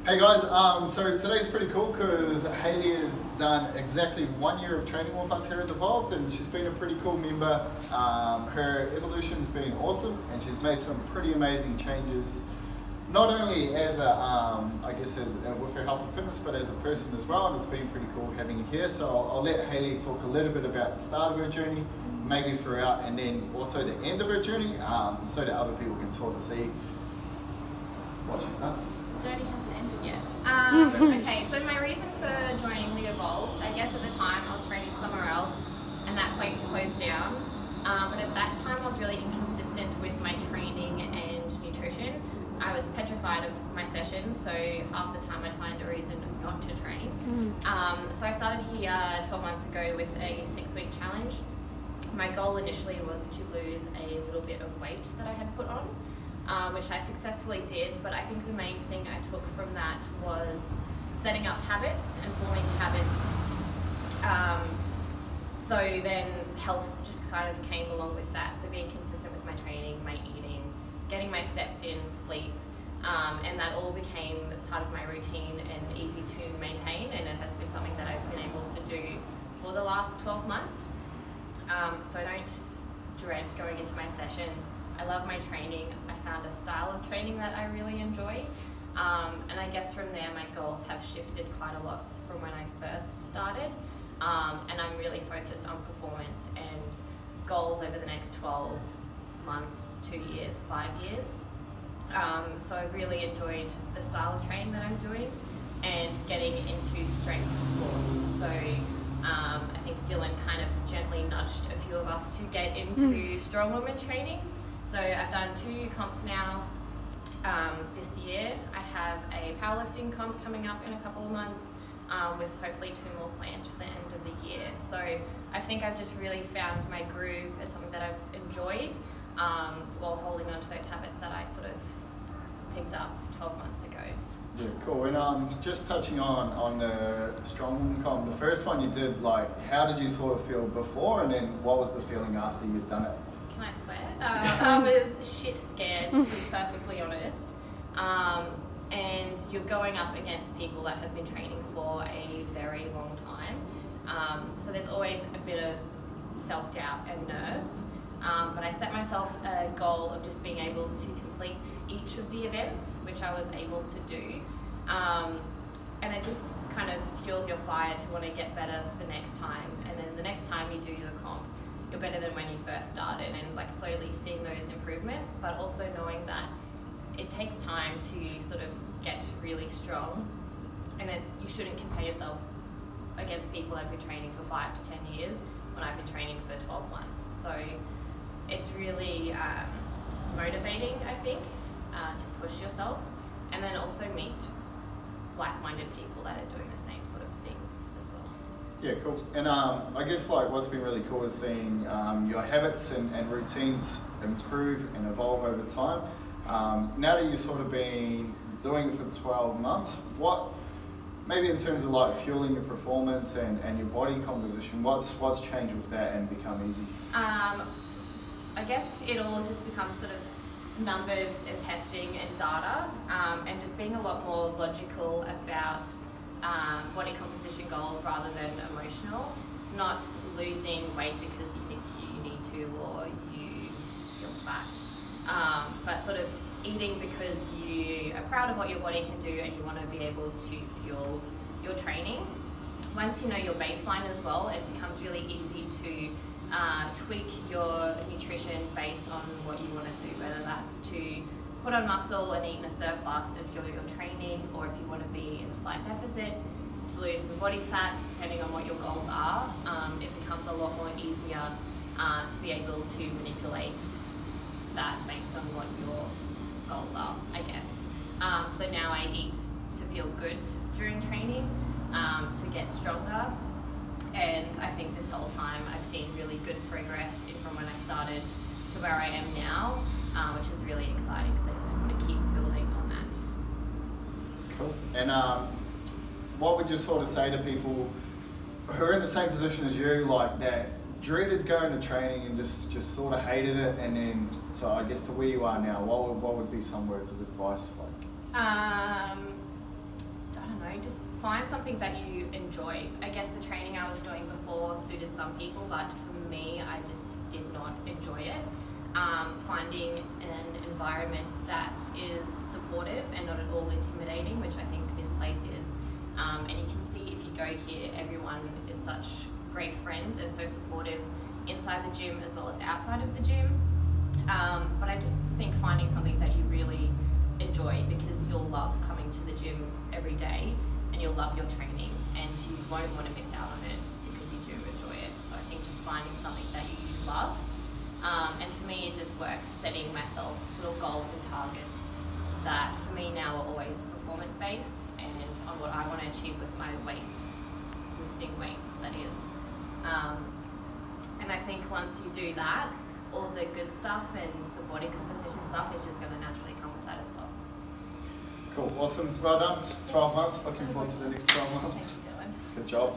Hey guys, so today's pretty cool because Hayley has done exactly 1 year of training with us here at Evolved, and she's been a pretty cool member. Her evolution's been awesome, and she's made some pretty amazing changes, not only as a, I guess as with her health and fitness, but as a person as well. And it's been pretty cool having her here. So I'll let Hayley talk a little bit about the start of her journey, maybe throughout, and then also the end of her journey, so that other people can sort of see what she's done. Journey hasn't ended yet. Okay, so my reason for joining the Evolved, I guess at the time I was training somewhere else and that place closed down. But at that time I was really inconsistent with my training and nutrition. I was petrified of my sessions, so half the time I'd find a reason not to train. So I started here 12 months ago with a 6-week challenge. My goal initially was to lose a little bit of weight that I had put on. Which I successfully did, but I think the main thing I took from that was setting up habits and forming habits. So then health just kind of came along with that. So being consistent with my training, my eating, getting my steps in, sleep, and that all became part of my routine and easy to maintain, and it has been something that I've been able to do for the last 12 months. So I don't dread going into my sessions. I love my training. I found a style of training that I really enjoy. And I guess from there my goals have shifted quite a lot from when I first started. And I'm really focused on performance and goals over the next 12 months, 2 years, 5 years. So I've really enjoyed the style of training that I'm doing and getting into strength sports. So I think Dylan kind of gently nudged a few of us to get into strongwoman training. So I've done 2 comps now this year. I have a powerlifting comp coming up in a couple of months with hopefully 2 more planned for the end of the year. So I think I've just really found my groove. It's something that I've enjoyed while holding on to those habits that I sort of picked up 12 months ago. Yeah, cool. And just touching on the strongwoman comp, the first one you did, like, how did you sort of feel before, and then what was the feeling after you'd done it? Can I swear? I was shit scared, to be perfectly honest. And you're going up against people that have been training for a very long time. So there's always a bit of self-doubt and nerves. But I set myself a goal of just being able to complete each of the events, which I was able to do. And it just kind of fuels your fire to want to get better for next time. And then the next time you do the comp, you're better than when you first started, and like slowly seeing those improvements, but also knowing that it takes time to sort of get really strong, and that you shouldn't compare yourself against people that have been training for 5 to 10 years when I've been training for 12 months. So it's really motivating, I think, to push yourself, and then also meet like-minded people that are doing the same sort of thing as well. Yeah, cool. And I guess like what's been really cool is seeing your habits and routines improve and evolve over time. Now that you've sort of been doing it for 12 months, what, maybe in terms of like fueling your performance and your body composition, what's changed with that and become easy? I guess it all just becomes sort of numbers and testing and data, and just being a lot more logical about body composition goals rather than emotional. Not losing weight because you think you need to or you feel fat, but sort of eating because you are proud of what your body can do and you want to be able to fuel your training. Once you know your baseline as well, it becomes really easy to tweak your nutrition based on what you want to do, whether that's to put on muscle and eat in a surplus and fuel your training, or if you want to be in a slight deficit to lose some body fat, depending on what your goals are. It becomes a lot more easier to be able to manipulate that based on what your goals are, I guess. So now I eat to feel good during training, to get stronger, and I think this whole time I've seen really good progress from when I started to where I am now, which is really exciting because I just want to keep building on that. Cool. And what would you sort of say to people who are in the same position as you, like that dreaded going to training and just sort of hated it, and then so I guess to where you are now, what would be some words of advice like? find something that you enjoy. I guess the training I was doing before suited some people, but for me, I just did not enjoy it. Finding an environment that is supportive and not at all intimidating, which I think this place is. And you can see if you go here, everyone is such great friends and so supportive inside the gym as well as outside of the gym. But I just think finding something that you really enjoy, because you'll love coming to the gym every day and you'll love your training and you won't want to miss out on it because you do enjoy it. So I think just finding something that you love. And for me, it just works setting myself little goals and targets that for me now are always performance based and on what I want to achieve with my weights, lifting weights, that is. And I think once you do that, all the good stuff and the body composition stuff is just going to naturally come with that as well. Cool, awesome, well done. 12 months, looking forward to the next 12 months. Thanks, Dylan. Good job.